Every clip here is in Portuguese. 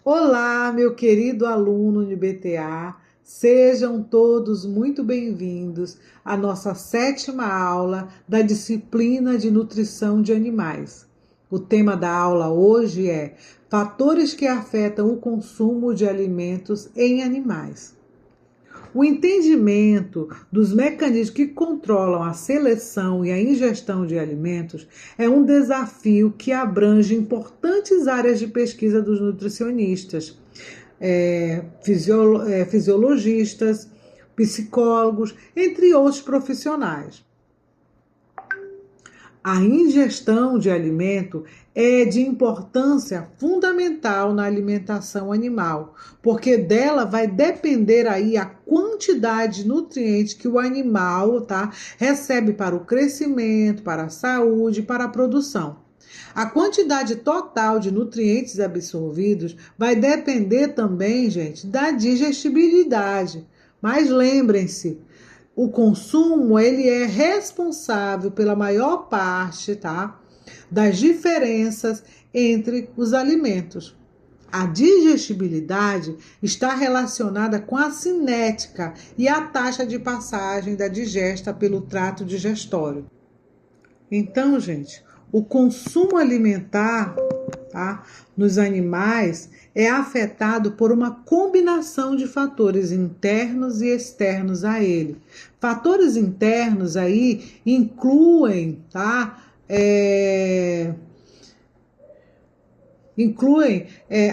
Olá, meu querido aluno de BTA, sejam todos muito bem-vindos à nossa sétima aula da disciplina de nutrição de animais. O tema da aula hoje é fatores que afetam o consumo de alimentos em animais. O entendimento dos mecanismos que controlam a seleção e a ingestão de alimentos é um desafio que abrange importantes áreas de pesquisa dos nutricionistas, fisiologistas, psicólogos, entre outros profissionais. A ingestão de alimento é de importância fundamental na alimentação animal, porque dela vai depender aí a quantidade de nutrientes que o animal, recebe para o crescimento, para a saúde, para a produção. A quantidade total de nutrientes absorvidos vai depender também, gente, da digestibilidade. Mas lembrem-se, o consumo ele é responsável pela maior parte, das diferenças entre os alimentos. A digestibilidade está relacionada com a cinética e a taxa de passagem da digesta pelo trato digestório. Então, gente, o consumo alimentar, nos animais é afetado por uma combinação de fatores internos e externos a ele. Fatores internos aí incluem,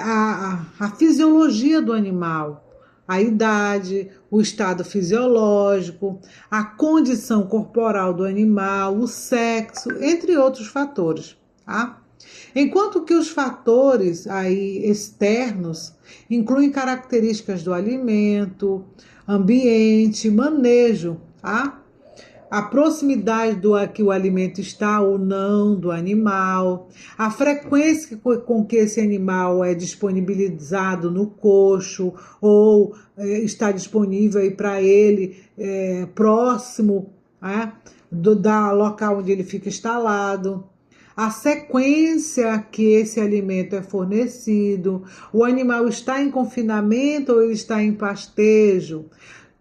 a fisiologia do animal, a idade, o estado fisiológico, a condição corporal do animal, o sexo, entre outros fatores, tá? Enquanto que os fatores aí externos incluem características do alimento, ambiente, manejo, tá? A proximidade do que o alimento está ou não do animal, a frequência com que esse animal é disponibilizado no coxo ou está disponível para ele próximo da local onde ele fica instalado, a sequência que esse alimento é fornecido, o animal está em confinamento ou ele está em pastejo,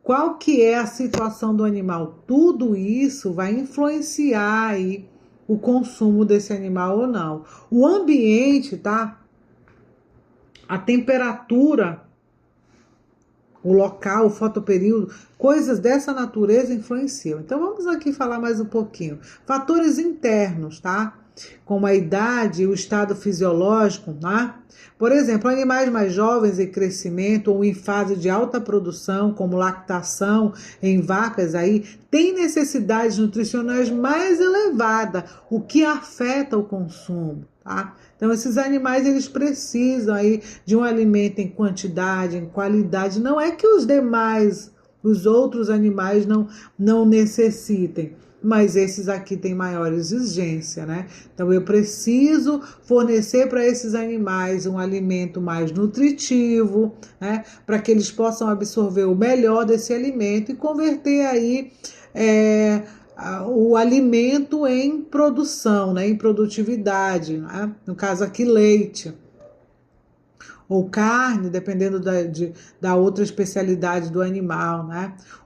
qual que é a situação do animal? Tudo isso vai influenciar aí o consumo desse animal ou não. O ambiente, a temperatura, o local, o fotoperíodo, coisas dessa natureza influenciam. Então vamos aqui falar mais um pouquinho. Fatores internos, como a idade e o estado fisiológico, Por exemplo, animais mais jovens em crescimento ou em fase de alta produção, como lactação em vacas aí, têm necessidades nutricionais mais elevadas, o que afeta o consumo, Então, esses animais, eles precisam aí de um alimento em quantidade, em qualidade. Não é que os outros animais não necessitem, mas esses aqui têm maior exigência, Então, eu preciso fornecer para esses animais um alimento mais nutritivo, para que eles possam absorver o melhor desse alimento e converter aí o alimento em produção, em produtividade, no caso aqui leite ou carne, dependendo da outra especialidade do animal,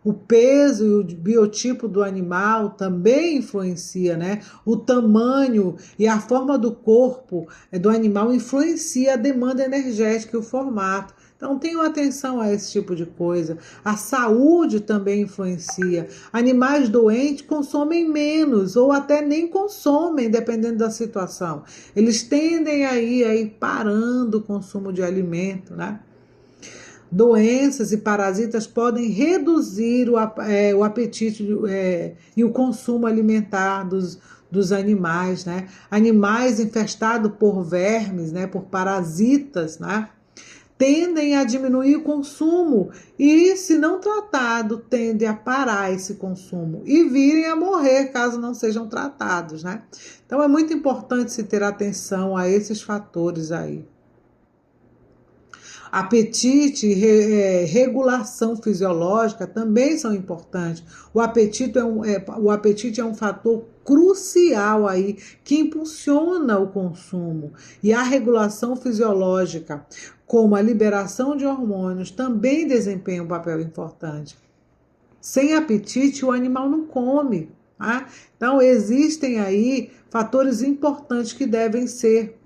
O peso e o biotipo do animal também influencia, O tamanho e a forma do corpo do animal influencia a demanda energética e o formato. Então, tenham atenção a esse tipo de coisa. A saúde também influencia. Animais doentes consomem menos ou até nem consomem, dependendo da situação. Eles tendem a ir parando o consumo de alimento, Doenças e parasitas podem reduzir o apetite e o consumo alimentar dos animais, Animais infestados por vermes, por parasitas, tendem a diminuir o consumo e, se não tratado, tendem a parar esse consumo e virem a morrer caso não sejam tratados, Então, é muito importante se ter atenção a esses fatores aí. Apetite e regulação fisiológica também são importantes. O apetite é um fator crucial aí que impulsiona o consumo. E a regulação fisiológica, como a liberação de hormônios, também desempenha um papel importante. Sem apetite, o animal não come. Tá? Então, existem aí fatores importantes que devem ser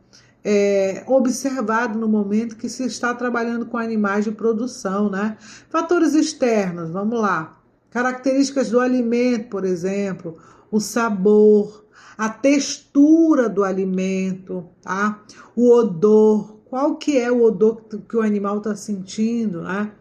observados no momento que se está trabalhando com animais de produção, né? Fatores externos, vamos lá. Características do alimento, por exemplo, o sabor, a textura do alimento, tá? O odor, qual que é o odor que o animal está sentindo, né?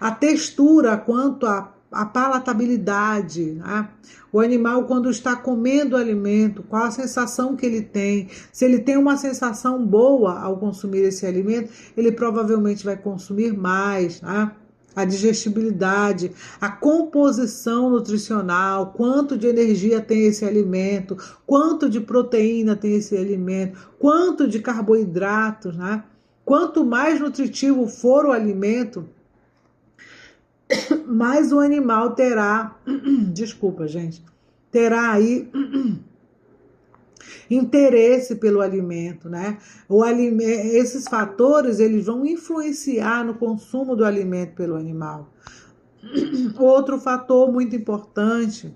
A textura quanto a palatabilidade, né? O animal, quando está comendo o alimento, qual a sensação que ele tem? Se ele tem uma sensação boa ao consumir esse alimento, ele provavelmente vai consumir mais, né? A digestibilidade, a composição nutricional, quanto de energia tem esse alimento, quanto de proteína tem esse alimento, quanto de carboidratos, né? Quanto mais nutritivo for o alimento, mais o animal terá, desculpa, gente, terá aí interesse pelo alimento, né? Esses fatores, eles vão influenciar no consumo do alimento pelo animal. Outro fator muito importante,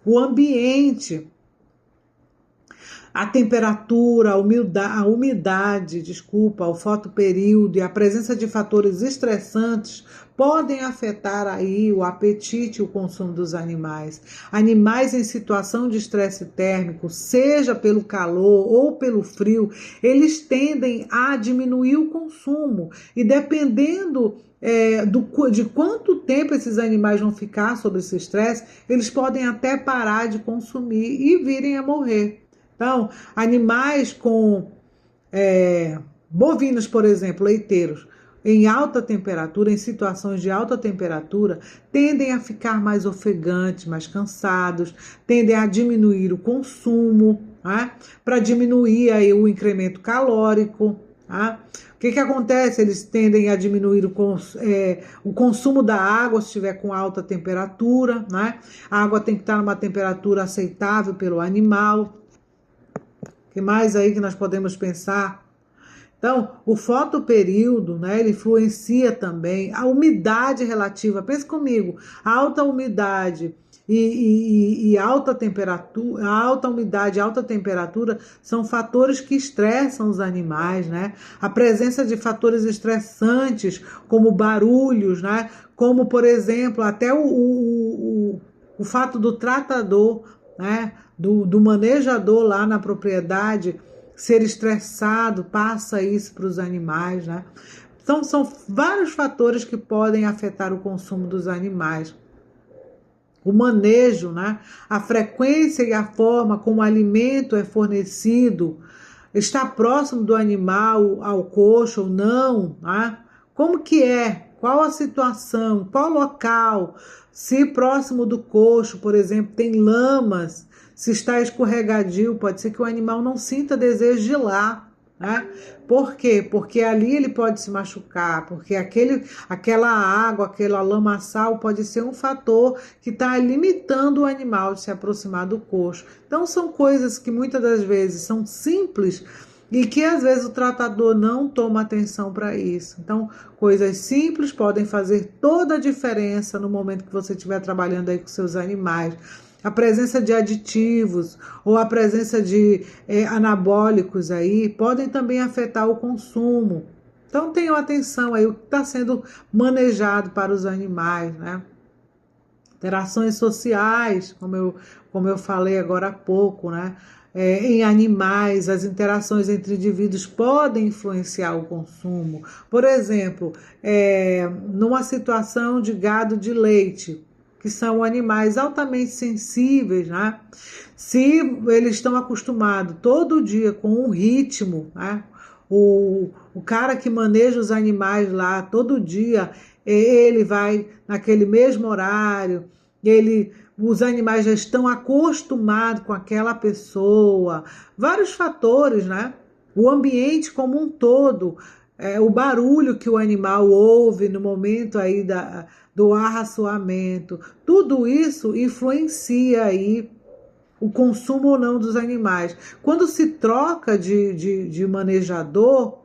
o ambiente. A temperatura, a umidade, o fotoperíodo e a presença de fatores estressantes podem afetar aí o apetite e o consumo dos animais. Animais em situação de estresse térmico, seja pelo calor ou pelo frio, eles tendem a diminuir o consumo e dependendo de quanto tempo esses animais vão ficar sob esse estresse, eles podem até parar de consumir e virem a morrer. Então, animais com bovinos, por exemplo, leiteiros, em alta temperatura, em situações de alta temperatura, tendem a ficar mais ofegantes, mais cansados, tendem a diminuir o consumo, né? Para diminuir aí o incremento calórico. Tá? O que acontece? Eles tendem a diminuir o consumo da água se estiver com alta temperatura. Né? A água tem que estar numa temperatura aceitável pelo animal. O que mais aí que nós podemos pensar? Então, o fotoperíodo, né, ele influencia também a umidade relativa. Pensa comigo, alta umidade e alta temperatura, alta umidade e alta temperatura são fatores que estressam os animais, né? A presença de fatores estressantes, como barulhos, né? Como, por exemplo, até o fato do tratador, né? Do manejador lá na propriedade ser estressado, passa isso para os animais, né? Então, são vários fatores que podem afetar o consumo dos animais. O manejo, né? A frequência e a forma como o alimento é fornecido, está próximo do animal ao coxo ou não, né? Como que é? Qual a situação? Qual local? Se próximo do coxo, por exemplo, tem lamas, se está escorregadio, pode ser que o animal não sinta desejo de ir lá, né? Por quê? Porque ali ele pode se machucar, porque aquela água, aquela lamaçal pode ser um fator que está limitando o animal de se aproximar do coxo. Então são coisas que muitas das vezes são simples e que às vezes o tratador não toma atenção para isso. Então, coisas simples podem fazer toda a diferença no momento que você estiver trabalhando aí com seus animais. A presença de aditivos ou a presença de anabólicos aí podem também afetar o consumo. Então tenham atenção aí o que está sendo manejado para os animais, né? Interações sociais, como eu falei agora há pouco, né? Em animais, as interações entre indivíduos podem influenciar o consumo. Por exemplo, numa situação de gado de leite, que são animais altamente sensíveis, né? Se eles estão acostumados todo dia com um ritmo, né? O cara que maneja os animais lá todo dia, ele vai naquele mesmo horário, os animais já estão acostumados com aquela pessoa, vários fatores, né? O ambiente como um todo, o barulho que o animal ouve no momento aí do arraçoamento, tudo isso influencia aí o consumo ou não dos animais. Quando se troca de manejador,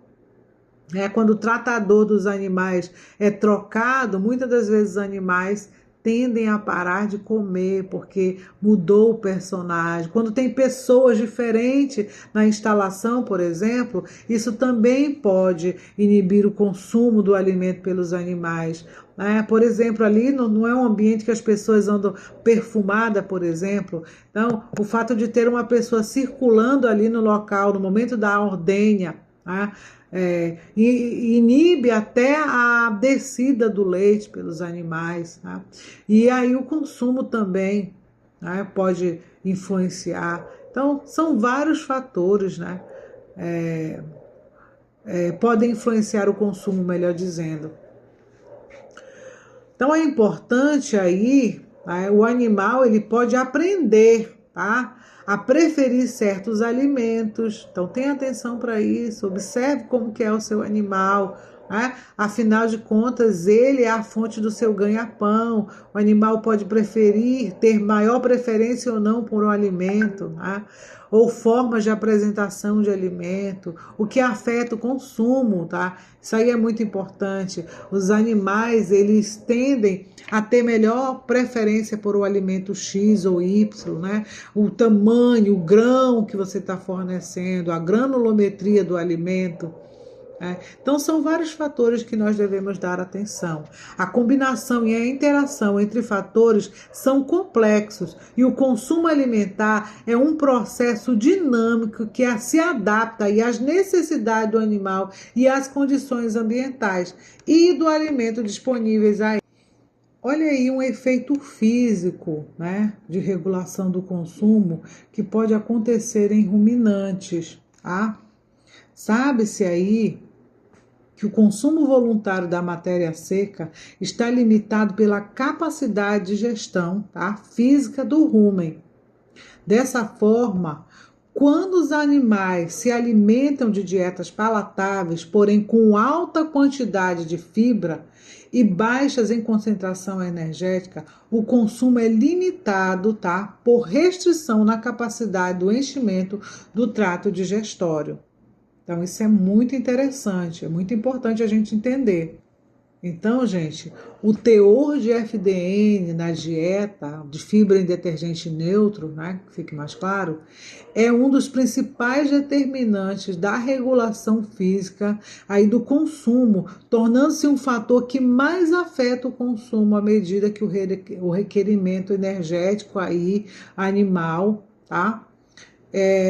quando o tratador dos animais é trocado, muitas das vezes os animais tendem a parar de comer porque mudou o personagem. Quando tem pessoas diferentes na instalação, por exemplo, isso também pode inibir o consumo do alimento pelos animais. Por exemplo, ali não é um ambiente que as pessoas andam perfumada, por exemplo. Então, o fato de ter uma pessoa circulando ali no local, no momento da ordenha, né? Inibe até a descida do leite pelos animais, tá? E aí o consumo também, né, pode influenciar. Então, são vários fatores, né, podem influenciar o consumo, melhor dizendo. Então, é importante aí, o animal ele pode aprender, tá? A preferir certos alimentos. Então, tenha atenção para isso, observe como que é o seu animal, né? Afinal de contas, ele é a fonte do seu ganha-pão. O animal pode preferir, ter maior preferência ou não por um alimento, né? Ou formas de apresentação de alimento, o que afeta o consumo, tá? Isso aí é muito importante. Os animais, eles tendem a ter melhor preferência por o alimento X ou Y, né? O tamanho, o grão que você está fornecendo, a granulometria do alimento. Então, são vários fatores que nós devemos dar atenção. A combinação e a interação entre fatores são complexos e o consumo alimentar é um processo dinâmico que se adapta às necessidades do animal e às condições ambientais e do alimento disponíveis a ele. Olha aí um efeito físico, né, de regulação do consumo que pode acontecer em ruminantes, tá? Sabe-se aí que o consumo voluntário da matéria seca está limitado pela capacidade de gestão, tá, física do rumen. Dessa forma, quando os animais se alimentam de dietas palatáveis, porém com alta quantidade de fibra e baixas em concentração energética, o consumo é limitado, tá, por restrição na capacidade do enchimento do trato digestório. Então, isso é muito interessante, é muito importante a gente entender. Então, gente, o teor de FDN na dieta, de fibra em detergente neutro, né, que fique mais claro, é um dos principais determinantes da regulação física aí do consumo, tornando-se um fator que mais afeta o consumo à medida que o requerimento energético aí animal, tá?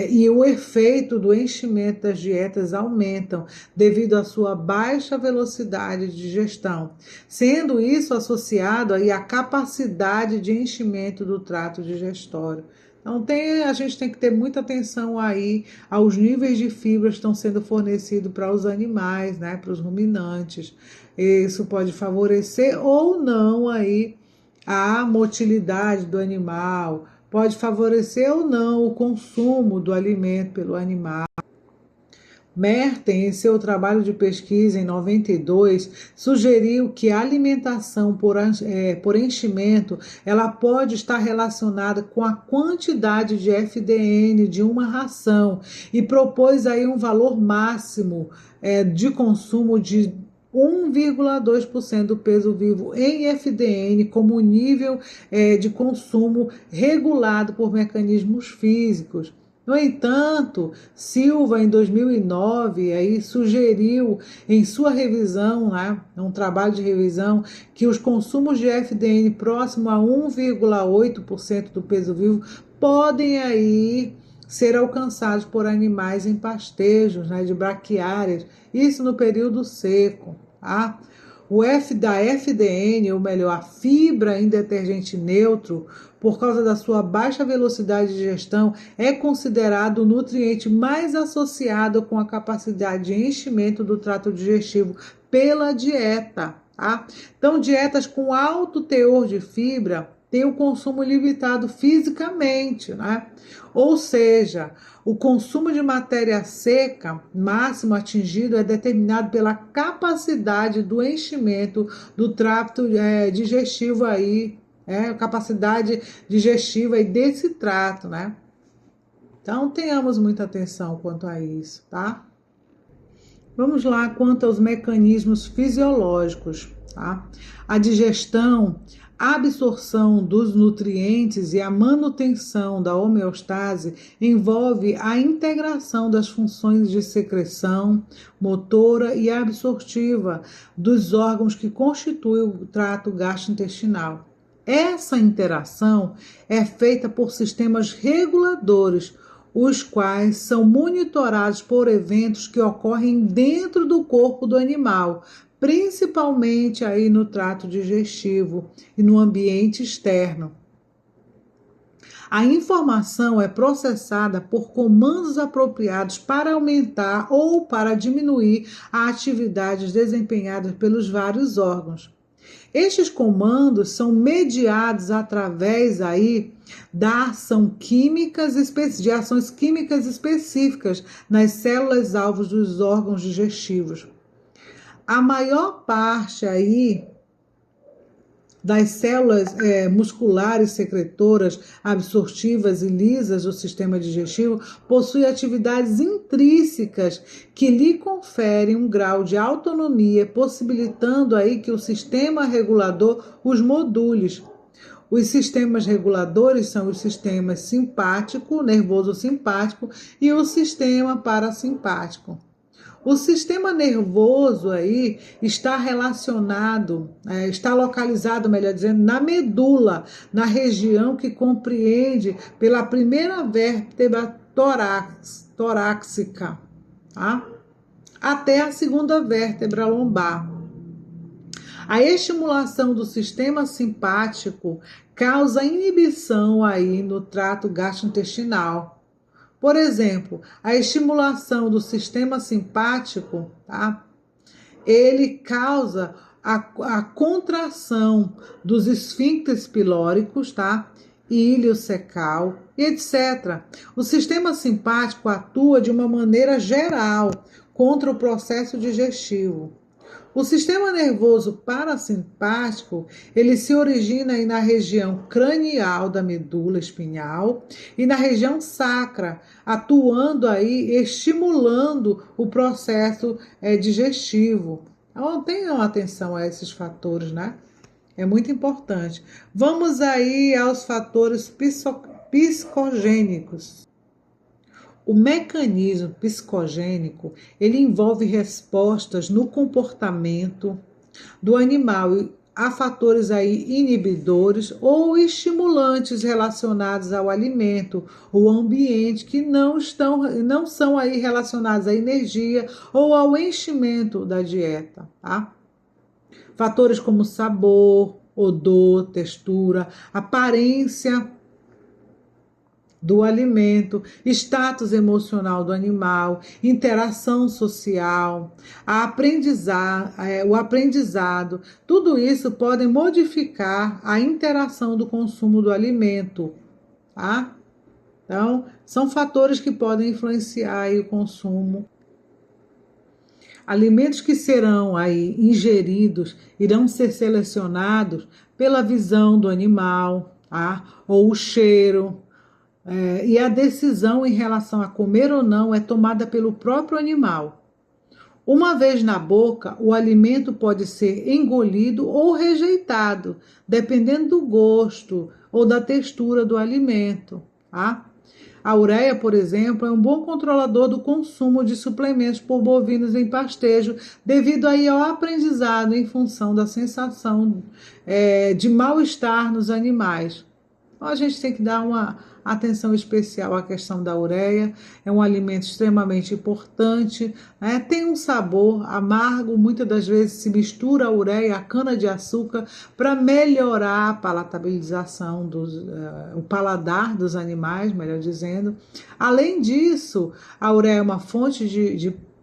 E o efeito do enchimento das dietas aumentam devido à sua baixa velocidade de digestão, sendo isso associado aí à capacidade de enchimento do trato digestório. Então a gente tem que ter muita atenção aí aos níveis de fibra que estão sendo fornecidos para os animais, né, para os ruminantes. Isso pode favorecer ou não aí a motilidade do animal, pode favorecer ou não o consumo do alimento pelo animal. Merten, em seu trabalho de pesquisa em 92, sugeriu que a alimentação por enchimento ela pode estar relacionada com a quantidade de FDN de uma ração e propôs aí um valor máximo de consumo de 1,2% do peso vivo em FDN como nível de consumo regulado por mecanismos físicos. No entanto, Silva, em 2009, aí, sugeriu em sua revisão, né, um trabalho de revisão, que os consumos de FDN próximo a 1,8% do peso vivo podem aí ser alcançados por animais em pastejos, né, de braquiárias, isso no período seco. Tá? Da FDN, ou melhor, a fibra em detergente neutro, por causa da sua baixa velocidade de digestão, é considerado o nutriente mais associado com a capacidade de enchimento do trato digestivo pela dieta. Tá? Então, dietas com alto teor de fibra têm o consumo limitado fisicamente, né? Ou seja, o consumo de matéria seca máximo atingido é determinado pela capacidade do enchimento do trato digestivo aí capacidade digestiva e desse trato, né? Então, tenhamos muita atenção quanto a isso, tá? Vamos lá quanto aos mecanismos fisiológicos, tá? A digestão, a absorção dos nutrientes e a manutenção da homeostase envolve a integração das funções de secreção, motora e absortiva dos órgãos que constituem o trato gastrointestinal. Essa interação é feita por sistemas reguladores, os quais são monitorados por eventos que ocorrem dentro do corpo do animal, principalmente aí no trato digestivo e no ambiente externo. A informação é processada por comandos apropriados para aumentar ou para diminuir as atividades desempenhadas pelos vários órgãos. Estes comandos são mediados através aí da ação de ações químicas específicas nas células alvos dos órgãos digestivos. A maior parte aí das células musculares secretoras, absortivas e lisas do sistema digestivo possui atividades intrínsecas que lhe conferem um grau de autonomia, possibilitando aí que o sistema regulador os module. Os sistemas reguladores são os sistemas simpático, nervoso simpático e o sistema parasimpático. O sistema nervoso aí está relacionado, está localizado, melhor dizendo, na medula, na região que compreende pela primeira vértebra torácica, tá? Até a segunda vértebra lombar. A estimulação do sistema simpático causa inibição aí no trato gastrointestinal. Por exemplo, a estimulação do sistema simpático, tá? Ele causa a contração dos esfíncteres pilóricos, tá? Iliocecal, etc. O sistema simpático atua de uma maneira geral contra o processo digestivo. O sistema nervoso parasimpático, ele se origina aí na região cranial da medula espinhal e na região sacra, atuando aí, estimulando o processo digestivo. Então, tenham atenção a esses fatores, né? É muito importante. Vamos aí aos fatores psicogênicos. O mecanismo psicogênico, ele envolve respostas no comportamento do animal a fatores aí inibidores ou estimulantes relacionados ao alimento ou ambiente que não são aí relacionados à energia ou ao enchimento da dieta, tá? Fatores como sabor, odor, textura, aparência do alimento, status emocional do animal, interação social, o aprendizado, tudo isso pode modificar a interação do consumo do alimento, tá? Então, são fatores que podem influenciar aí o consumo. Alimentos que serão aí ingeridos irão ser selecionados pela visão do animal, tá? Ou o cheiro. E a decisão em relação a comer ou não é tomada pelo próprio animal. Uma vez na boca, o alimento pode ser engolido ou rejeitado, dependendo do gosto ou da textura do alimento, tá? A ureia, por exemplo, é um bom controlador do consumo de suplementos por bovinos em pastejo, devido aí ao aprendizado em função da sensação de mal-estar nos animais. Então, a gente tem que dar uma atenção especial à questão da ureia. É um alimento extremamente importante, né? Tem um sabor amargo, muitas das vezes se mistura a ureia, a cana-de-açúcar, para melhorar a palatabilização, o paladar dos animais, melhor dizendo. Além disso, a ureia é uma fonte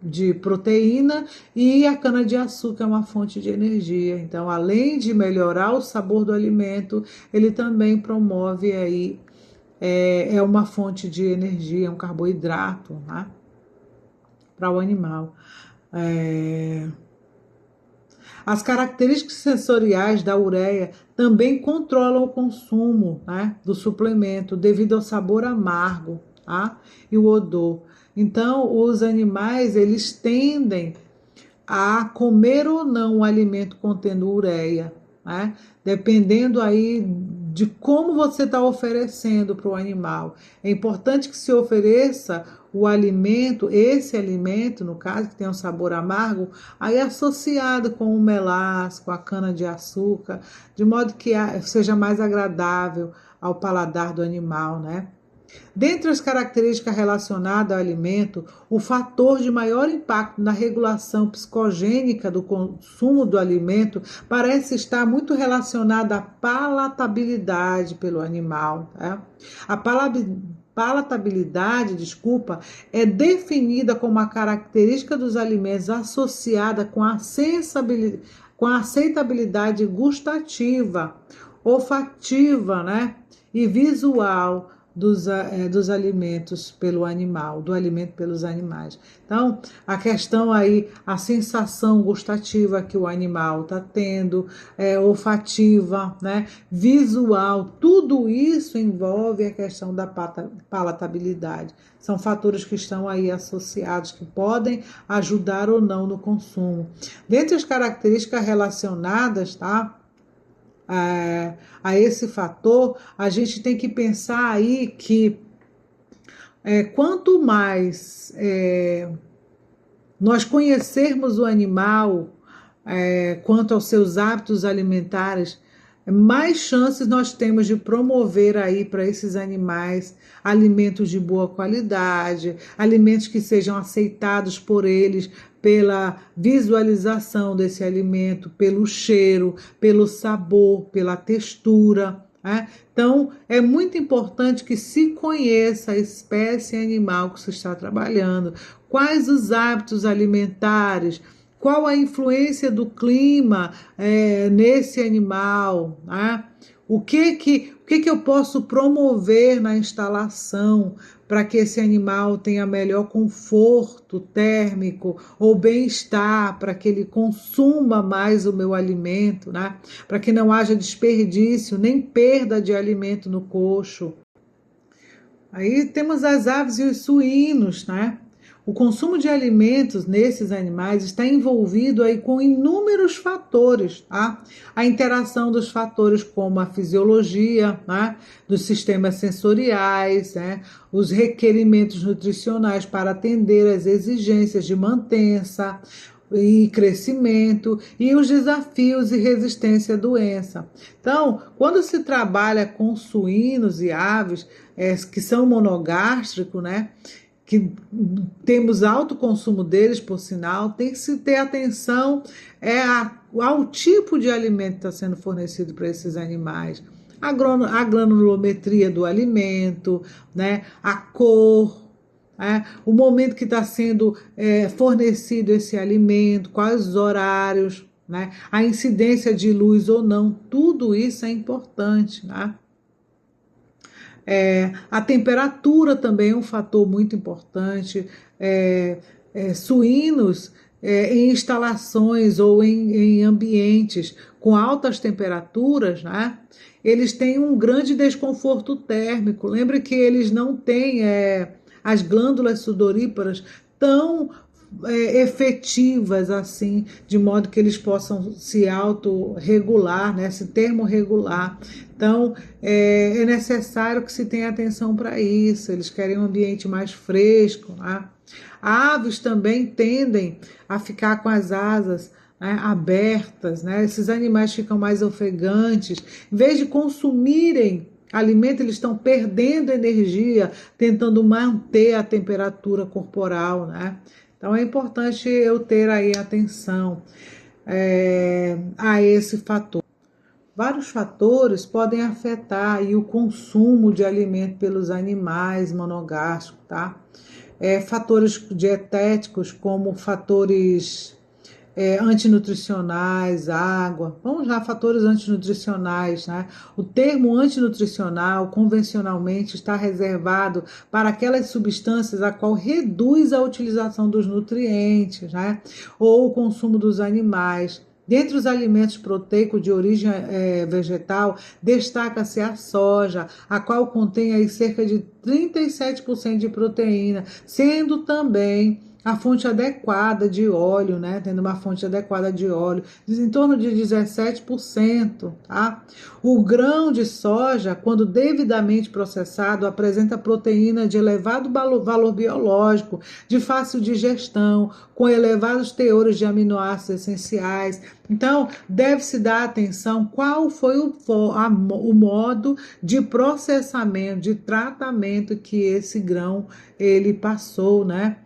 de proteína e a cana-de-açúcar é uma fonte de energia. Então, além de melhorar o sabor do alimento, ele também promove aí, é uma fonte de energia, é um carboidrato, né, para o animal. As características sensoriais da ureia também controlam o consumo, né, do suplemento devido ao sabor amargo, tá? E o odor. Então, os animais, eles tendem a comer ou não um alimento contendo ureia, né? Dependendo aí de como você está oferecendo para o animal. É importante que se ofereça o alimento, esse alimento, no caso, que tem um sabor amargo, aí associado com o melaço, com a cana-de-açúcar, de modo que seja mais agradável ao paladar do animal, né? Dentre as características relacionadas ao alimento, o fator de maior impacto na regulação psicogênica do consumo do alimento parece estar muito relacionado à palatabilidade pelo animal. Tá? A palatabilidade, é definida como a característica dos alimentos associada com a aceitabilidade gustativa, olfativa, né? E visual dos alimentos pelo animal, do alimento pelos animais. Então, a questão aí, a sensação gustativa que o animal está tendo, olfativa, né, visual, tudo isso envolve a questão da palatabilidade. São fatores que estão aí associados, que podem ajudar ou não no consumo. Dentre as características relacionadas, tá? A esse fator, a gente tem que pensar aí que quanto mais nós conhecermos o animal quanto aos seus hábitos alimentares, mais chances nós temos de promover aí para esses animais alimentos de boa qualidade, alimentos que sejam aceitados por eles pela visualização desse alimento, pelo cheiro, pelo sabor, pela textura. Né? Então, é muito importante que se conheça a espécie animal que se está trabalhando, quais os hábitos alimentares, qual a influência do clima nesse animal, né? O que eu posso promover na instalação para que esse animal tenha melhor conforto térmico ou bem-estar, para que ele consuma mais o meu alimento, né? Para que não haja desperdício nem perda de alimento no coxo. Aí temos as aves e os suínos, né? O consumo de alimentos nesses animais está envolvido aí com inúmeros fatores, tá? A interação dos fatores como a fisiologia, né? Dos sistemas sensoriais, né? Os requerimentos nutricionais para atender às exigências de mantença e crescimento e os desafios e resistência à doença. Então, quando se trabalha com suínos e aves que são monogástricos, né? Que temos alto consumo deles, por sinal, tem que se ter atenção ao tipo de alimento que está sendo fornecido para esses animais. A granulometria do alimento, né? A cor, o momento que está sendo fornecido esse alimento, quais os horários, né? A incidência de luz ou não, tudo isso é importante, né? A temperatura também é um fator muito importante. Suínos em instalações ou em ambientes com altas temperaturas, né? Eles têm um grande desconforto térmico. Lembre que eles não têm as glândulas sudoríparas tão efetivas assim, de modo que eles possam se autorregular, né, se termorregular. Então, é necessário que se tenha atenção para isso. Eles querem um ambiente mais fresco. Né? Aves também tendem a ficar com as asas abertas, né? Esses animais ficam mais ofegantes. Em vez de consumirem alimento, eles estão perdendo energia, tentando manter a temperatura corporal, né? Então é importante eu ter aí atenção a esse fator. Vários fatores podem afetar aí o consumo de alimento pelos animais monogástricos, tá? Fatores dietéticos, como fatores antinutricionais, água. Vamos lá, fatores antinutricionais, né? O termo antinutricional, convencionalmente, está reservado para aquelas substâncias a qual reduz a utilização dos nutrientes, né? Ou o consumo dos animais. Dentre os alimentos proteicos de origem vegetal, destaca-se a soja, a qual contém aí cerca de 37% de proteína, sendo também a fonte adequada de óleo, né? Tendo uma fonte adequada de óleo, em torno de 17%, tá? O grão de soja, quando devidamente processado, apresenta proteína de elevado valor biológico, de fácil digestão, com elevados teores de aminoácidos essenciais. Então, deve-se dar atenção qual foi o modo de processamento, de tratamento que esse grão ele passou, né?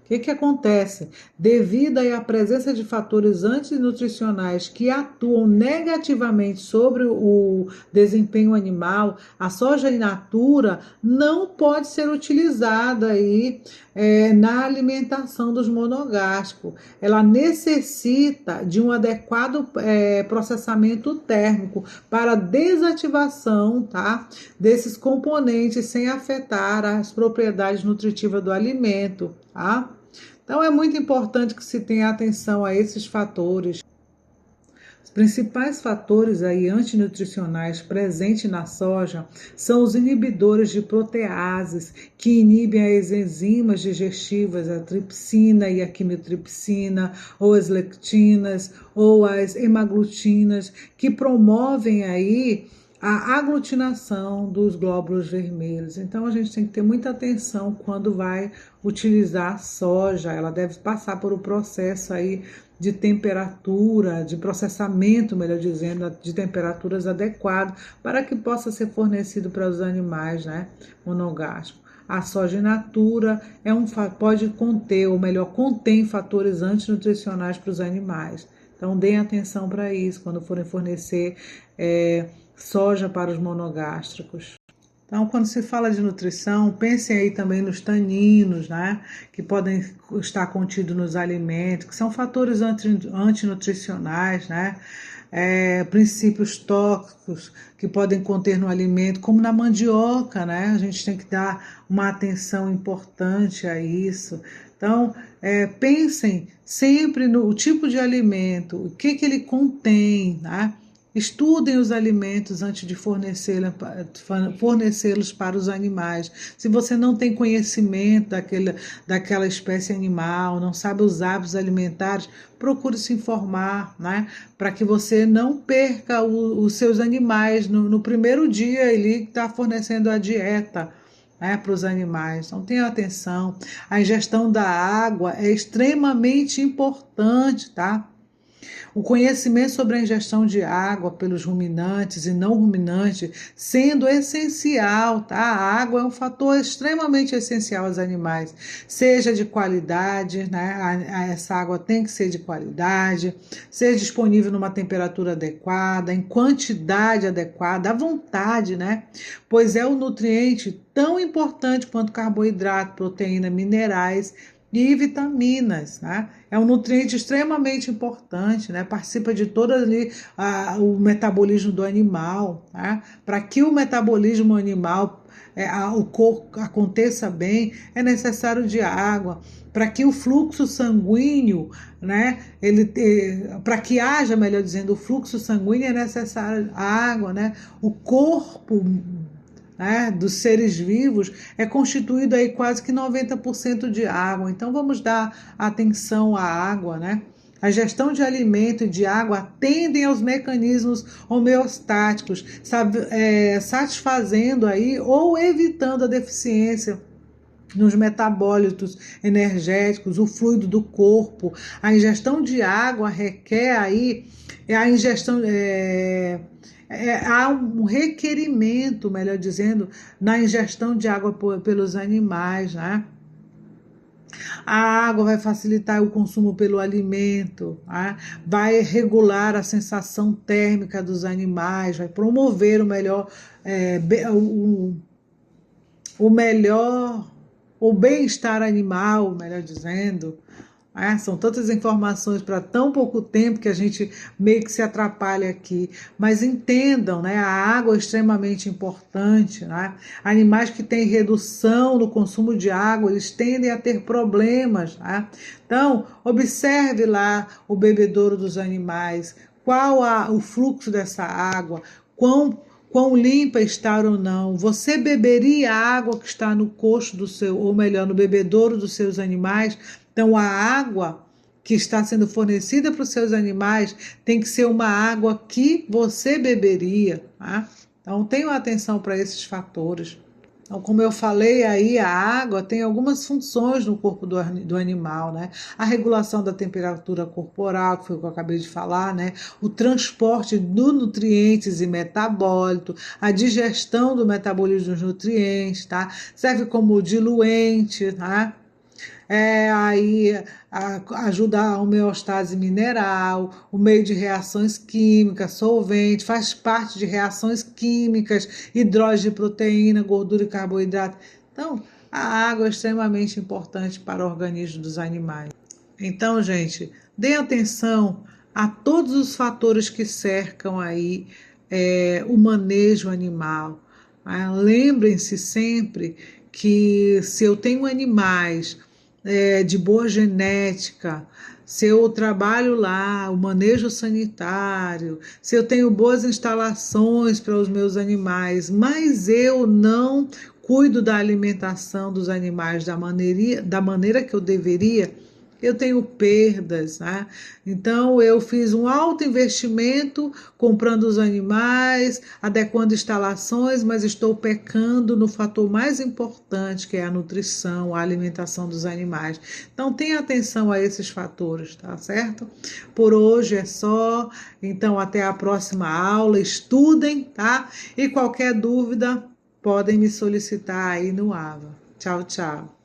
O que acontece? Devido à presença de fatores antinutricionais que atuam negativamente sobre o desempenho animal, a soja in natura não pode ser utilizada aí, na alimentação dos monogástricos. Ela necessita de um adequado processamento térmico para desativação, tá, desses componentes sem afetar as propriedades nutritivas do alimento. Tá? Então é muito importante que se tenha atenção a esses fatores. Os principais fatores aí antinutricionais presentes na soja são os inibidores de proteases, que inibem as enzimas digestivas, a tripsina e a quimiotripsina, ou as lectinas, ou as hemaglutinas, que promovem aí a aglutinação dos glóbulos vermelhos. Então a gente tem que ter muita atenção quando vai utilizar a soja. Ela deve passar por um processo aí de temperatura, de processamento, melhor dizendo, de temperaturas adequadas para que possa ser fornecido para os animais, né, monogástricos. A soja in natura pode conter, ou melhor, contém fatores antinutricionais para os animais. Então deem atenção para isso quando forem fornecer soja para os monogástricos. Então, quando se fala de nutrição, pensem aí também nos taninos, né, que podem estar contidos nos alimentos, que são fatores antinutricionais, né, princípios tóxicos que podem conter no alimento, como na mandioca, né, a gente tem que dar uma atenção importante a isso. Então, pensem sempre no tipo de alimento, o que ele contém, né? Estudem os alimentos antes de fornecê-los para os animais. Se você não tem conhecimento daquela espécie animal, não sabe os hábitos alimentares, procure se informar, né? Para que você não perca os seus animais no primeiro dia ele está fornecendo a dieta, né, para os animais. Então tenha atenção. A ingestão da água é extremamente importante, tá? O conhecimento sobre a ingestão de água pelos ruminantes e não ruminantes sendo essencial, tá? A água é um fator extremamente essencial aos animais, seja de qualidade, né? Essa água tem que ser de qualidade, ser disponível numa temperatura adequada, em quantidade adequada, à vontade, né? Pois é um nutriente tão importante quanto carboidrato, proteína, minerais e vitaminas, né? É um nutriente extremamente importante, né? Participa de todo ali o metabolismo do animal, né? Para que o metabolismo animal, o corpo aconteça bem, é necessário de água. Para que o fluxo sanguíneo, né? Para que haja, melhor dizendo, o fluxo sanguíneo é necessário água, né? O corpo, né, dos seres vivos é constituído aí quase que 90% de água. Então vamos dar atenção à água, né? A gestão de alimento e de água atendem aos mecanismos homeostáticos, satisfazendo aí ou evitando a deficiência nos metabólitos energéticos, o fluido do corpo. A ingestão de água requer aí a ingestão há um requerimento, melhor dizendo, na ingestão de água pelos animais, né? A água vai facilitar o consumo pelo alimento, né? Vai regular a sensação térmica dos animais, vai promover o bem-estar animal, melhor dizendo, São tantas informações para tão pouco tempo que a gente meio que se atrapalha aqui. Mas entendam, né? A água é extremamente importante, né? Animais que têm redução no consumo de água, eles tendem a ter problemas, né? Então, observe lá o bebedouro dos animais, o fluxo dessa água, quão limpa está ou não. Você beberia a água que está no coxo do seu, ou melhor, no bebedouro dos seus animais? Então, a água que está sendo fornecida para os seus animais tem que ser uma água que você beberia, tá? Então, tenham atenção para esses fatores. Então, como eu falei aí, a água tem algumas funções no corpo do animal, né? A regulação da temperatura corporal, que foi o que eu acabei de falar, né? O transporte de nutrientes e metabólitos, a digestão do metabolismo dos nutrientes, tá? Serve como diluente, tá? Ajuda a homeostase mineral, o meio de reações químicas, solvente, faz parte de reações químicas, hidrogênio, proteína, gordura e carboidrato. Então, a água é extremamente importante para o organismo dos animais. Então, gente, dê atenção a todos os fatores que cercam aí o manejo animal. Lembrem-se sempre que se eu tenho animais de boa genética, se eu trabalho lá, o manejo sanitário, se eu tenho boas instalações para os meus animais, mas eu não cuido da alimentação dos animais da maneira que eu deveria, eu tenho perdas, né? Então eu fiz um alto investimento comprando os animais, adequando instalações, mas estou pecando no fator mais importante, que é a nutrição, a alimentação dos animais. Então tenha atenção a esses fatores, tá certo? Por hoje é só. Então até a próxima aula, estudem, tá? E qualquer dúvida podem me solicitar aí no AVA. Tchau, tchau.